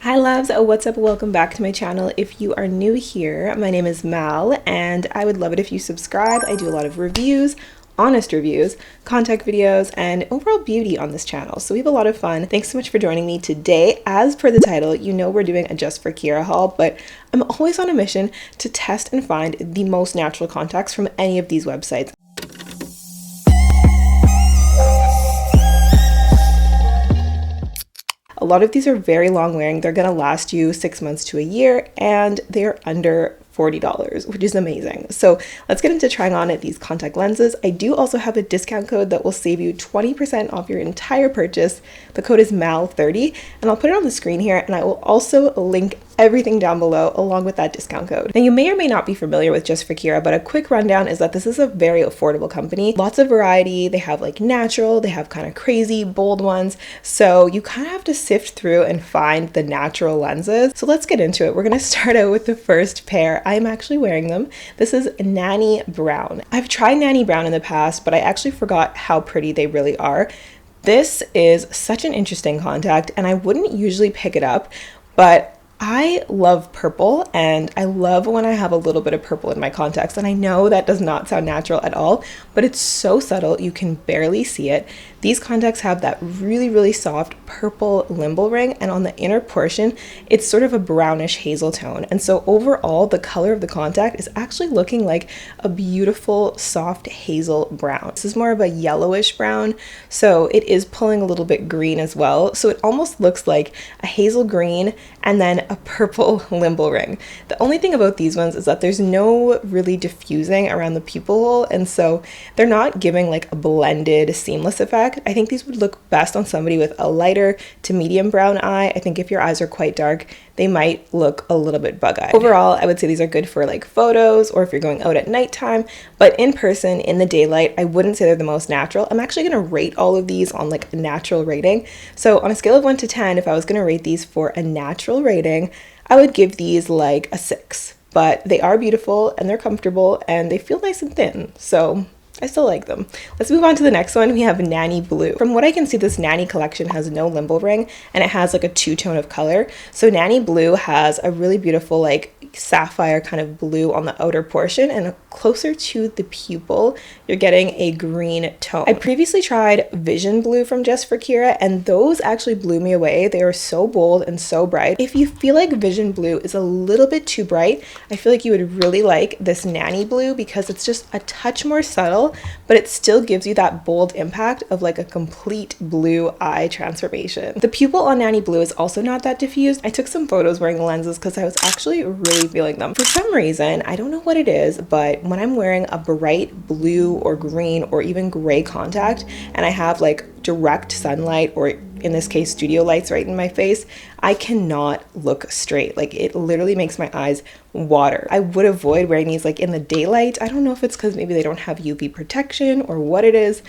Hi loves, what's up? Welcome back to my channel. If you are new here, my name is Mal and I would love it if you subscribe. I do a lot of reviews, honest reviews, contact videos, and overall beauty on this channel. So we have a lot of fun. Thanks so much for joining me today. As per the title, you know we're doing a Just for Kira haul, but I'm always on a mission to test and find the most natural contacts from any of these websites. A lot of these are very long wearing. They're gonna last you 6 months to a year and they're under $40, which is amazing. So let's get into trying on these contact lenses. I do also have a discount code that will save you 20% off your entire purchase. The code is MAL30 and I'll put it on the screen here, and I will also link everything down below along with that discount code. Now you may or may not be familiar with Just for Kira, but a quick rundown is that this is a very affordable company. Lots of variety. They have like natural, they have kind of crazy, bold ones. So you kind of have to sift through and find the natural lenses. So let's get into it. We're gonna start out with the first pair. I'm actually wearing them. This is Nanee Brown. I've tried Nanee Brown in the past, but I actually forgot how pretty they really are. This is such an interesting contact and I wouldn't usually pick it up, but I love purple and I love when I have a little bit of purple in my contacts, and I know that does not sound natural at all, but it's so subtle you can barely see it. These contacts have that really soft purple limbal ring, and on the inner portion it's sort of a brownish hazel tone, and so overall the color of the contact is actually looking like a beautiful soft hazel brown. This is more of a yellowish brown, so it is pulling a little bit green as well, so it almost looks like a hazel green and then a purple limbal ring. The only thing about these ones is that there's no really diffusing around the pupil hole, and so they're not giving like a blended seamless effect. I think these would look best on somebody with a lighter to medium brown eye. I think if your eyes are quite dark, they might look a little bit bug-eyed. Overall, I would say these are good for like photos or if you're going out at nighttime, but in person, in the daylight, I wouldn't say they're the most natural. I'm actually gonna rate all of these on like a natural rating. So on a scale of 1 to 10, if I was gonna rate these for a natural rating, I would give these like a 6, but they are beautiful and they're comfortable and they feel nice and thin. So I still like them. Let's move on to the next one. We have Nanee Blue. From what I can see, this Nanee collection has no limbal ring and it has like a two-tone of color. So Nanee Blue has a really beautiful like sapphire kind of blue on the outer portion, and closer to the pupil you're getting a green tone. I previously tried Vision Blue from Just for Kira and those actually blew me away. They are so bold and so bright. If you feel like Vision Blue is a little bit too bright, I feel like you would really like this Nanee Blue because it's just a touch more subtle, but it still gives you that bold impact of like a complete blue eye transformation. The pupil on Nanee Blue is also not that diffused. I took some photos wearing the lenses because I was actually really feeling them. For some reason, I don't know what it is, but when I'm wearing a bright blue or green or even gray contact and I have like direct sunlight, or in this case studio lights right in my face, I cannot look straight. Like it literally makes my eyes water. I would avoid wearing these like in the daylight. I don't know if it's because maybe they don't have UV protection or what it is,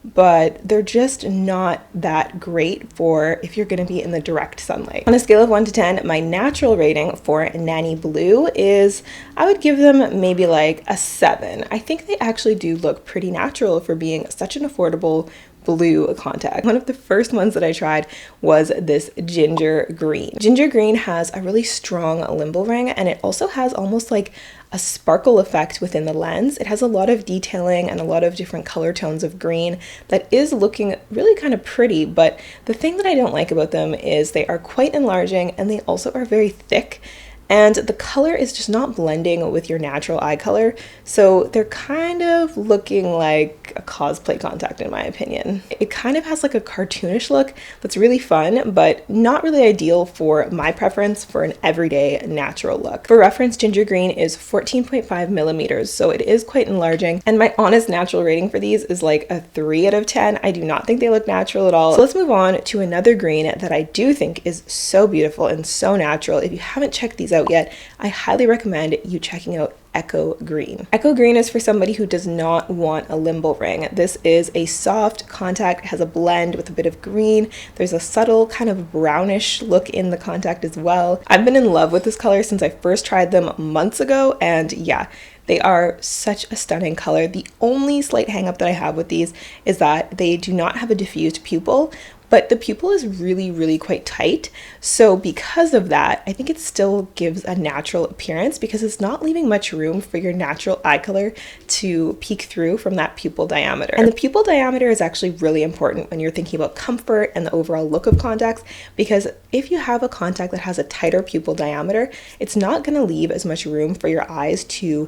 but they're just not that great for if you're going to be in the direct sunlight. On a scale of 1 to 10, my natural rating for Nanee Blue is, I would give them maybe like a 7. I think they actually do look pretty natural for being such an affordable blue contact. One of the first ones that I tried was this Ginger Green. Ginger Green has a really strong limbal ring and it also has almost like a sparkle effect within the lens. It has a lot of detailing and a lot of different color tones of green that is looking really kind of pretty, but the thing that I don't like about them is they are quite enlarging and they also are very thick. And the color is just not blending with your natural eye color. So they're kind of looking like a cosplay contact in my opinion. It kind of has like a cartoonish look that's really fun, but not really ideal for my preference for an everyday natural look. For reference, Ginger Green is 14.5 millimeters, so it is quite enlarging. And my honest natural rating for these is like a 3 out of 10. I do not think they look natural at all. So let's move on to another green that I do think is so beautiful and so natural. If you haven't checked these out yet, I highly recommend you checking out Echo Green. Echo Green is for somebody who does not want a limbal ring. This is a soft contact, it has a blend with a bit of green. There's a subtle kind of brownish look in the contact as well. I've been in love with this color since I first tried them months ago, and yeah, they are such a stunning color. The only slight hang up that I have with these is that they do not have a diffused pupil, but the pupil is really quite tight. So because of that, I think it still gives a natural appearance because it's not leaving much room for your natural eye color to peek through from that pupil diameter. And the pupil diameter is actually really important when you're thinking about comfort and the overall look of contacts, because if you have a contact that has a tighter pupil diameter, it's not going to leave as much room for your eyes to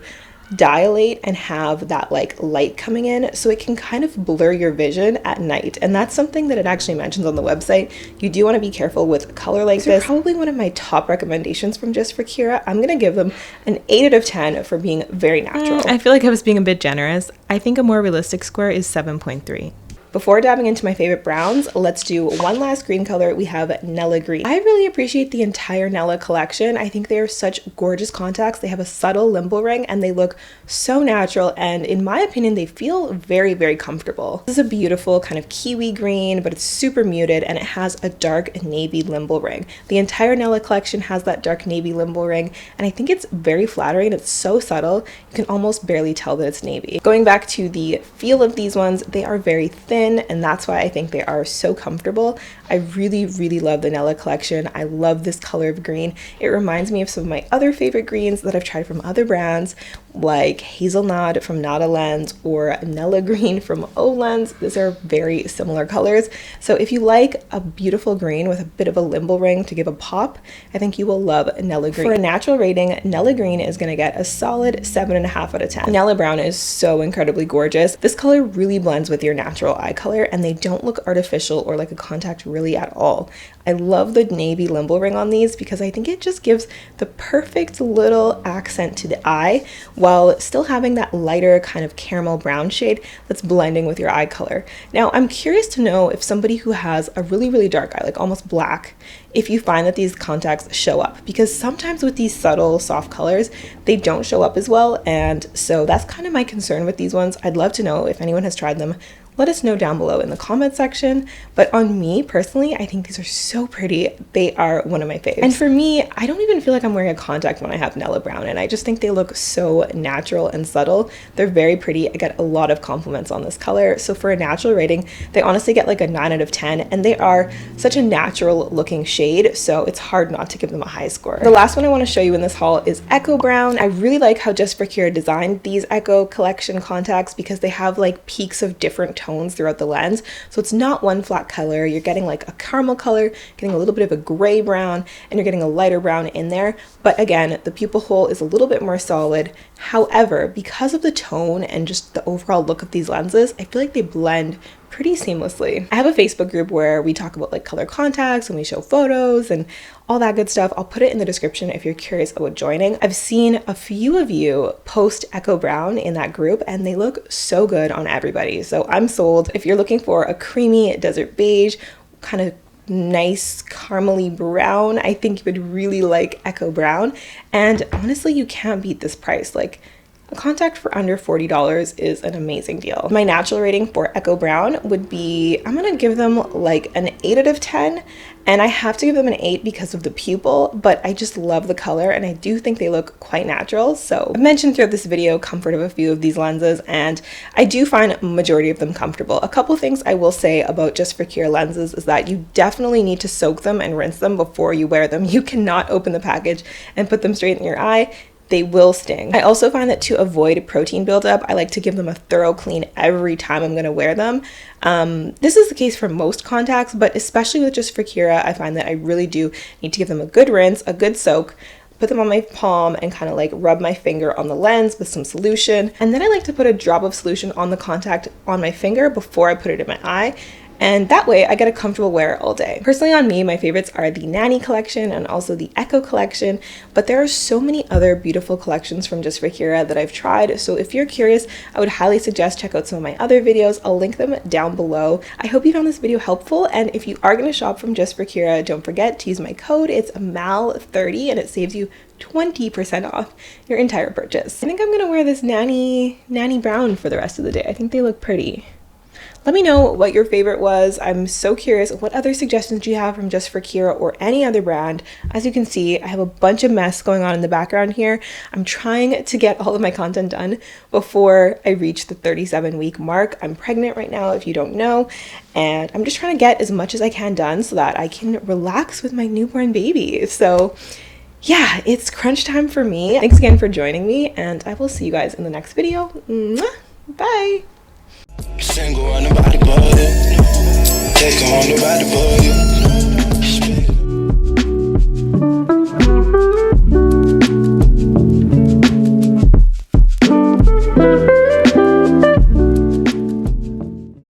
dilate and have that like light coming in, so it can kind of blur your vision at night. And that's something that it actually mentions on the website. You do want to be careful with color like this. Probably one of my top recommendations from Just for Kira. I'm gonna give them an 8 out of 10 for being very natural. I feel like I was being a bit generous. I think a more realistic score is 7.3. Before diving into my favorite browns, let's do one last green color. We have Neala Green. I really appreciate the entire Neala collection. I think they are such gorgeous contacts. They have a subtle limbal ring and they look so natural, and in my opinion, they feel very comfortable. This is a beautiful kind of kiwi green, but it's super muted and it has a dark navy limbal ring. The entire Neala collection has that dark navy limbal ring, and I think it's very flattering. It's so subtle, you can almost barely tell that it's navy. Going back to the feel of these ones, they are very thin, and that's why I think they are so comfortable. I really love the Neala collection. I love this color of green. It reminds me of some of my other favorite greens that I've tried from other brands, like Hazelnut from Nada Lens or Neala Green from O Lens. These are very similar colors. So if you like a beautiful green with a bit of a limbal ring to give a pop, I think you will love Neala Green. For a natural rating, Neala Green is going to get a solid 7.5 out of 10. Neala Brown is so incredibly gorgeous. This color really blends with your natural eye color, and they don't look artificial or like a contact really at all. I love the navy limbal ring on these because I think it just gives the perfect little accent to the eye while still having that lighter kind of caramel brown shade that's blending with your eye color. Now, I'm curious to know if somebody who has a really dark eye, like almost black, if you find that these contacts show up, because sometimes with these subtle soft colors, they don't show up as well. And so that's kind of my concern with these ones. I'd love to know if anyone has tried them. Let us know down below in the comment section. But on me personally, I think these are so pretty. They are one of my faves. And for me, I don't even feel like I'm wearing a contact when I have Neala Brown, and I just think they look so natural and subtle. They're very pretty. I get a lot of compliments on this color. So for a natural rating, they honestly get like a 9 out of 10, and they are such a natural looking shade, so it's hard not to give them a high score. The last one I want to show you in this haul is Echo Brown. I really like how Just for Kira designed these Echo collection contacts because they have like peaks of different tones throughout the lens, so it's not one flat color. You're getting like a caramel color, getting a little bit of a gray brown, and you're getting a lighter brown in there. But again, the pupil hole is a little bit more solid. However, because of the tone and just the overall look of these lenses, I feel like they blend pretty seamlessly. I have a Facebook group where we talk about like color contacts and we show photos and all that good stuff. I'll put it in the description if you're curious about joining. I've seen a few of you post Echo Brown in that group and they look so good on everybody. So I'm sold. If you're looking for a creamy desert beige, kind of nice caramely brown, I think you would really like Echo Brown. And honestly, you can't beat this price. Like, a contact for under $40 is an amazing deal. My natural rating for Echo Brown would be, I'm gonna give them like an 8 out of 10, and I have to give them an 8 because of the pupil, but I just love the color and I do think they look quite natural. So I've mentioned throughout this video comfort of a few of these lenses, and I do find a majority of them comfortable. A couple things I will say about Just for Kira lenses is that you definitely need to soak them and rinse them before you wear them. You cannot open the package and put them straight in your eye. They will sting. I also find that to avoid protein buildup, I like to give them a thorough clean every time I'm going to wear them. This is the case for most contacts, but especially with Just for Kira, I find that I really do need to give them a good rinse, a good soak, put them on my palm and kind of like rub my finger on the lens with some solution. And then I like to put a drop of solution on the contact on my finger before I put it in my eye. And that way I get a comfortable wear all day. Personally on me, my favorites are the Nanee collection and also the Echo collection, but there are so many other beautiful collections from Just for Kira that I've tried. So if you're curious, I would highly suggest check out some of my other videos. I'll link them down below. I hope you found this video helpful, and if you are going to shop from Just for Kira, don't forget to use my code. It's MAL30 and it saves you 20% off your entire purchase. I think I'm going to wear this Nanee Brown for the rest of the day. I think they look pretty. Let me know what your favorite was. I'm so curious what other suggestions you have from Just for Kira or any other brand. As you can see, I have a bunch of mess going on in the background here. I'm trying to get all of my content done before I reach the 37-week mark. I'm pregnant right now, if you don't know, and I'm just trying to get as much as I can done so that I can relax with my newborn baby. So yeah, it's crunch time for me. Thanks again for joining me, and I will see you guys in the next video. Mwah! Bye! Single on the body, but take on the body, but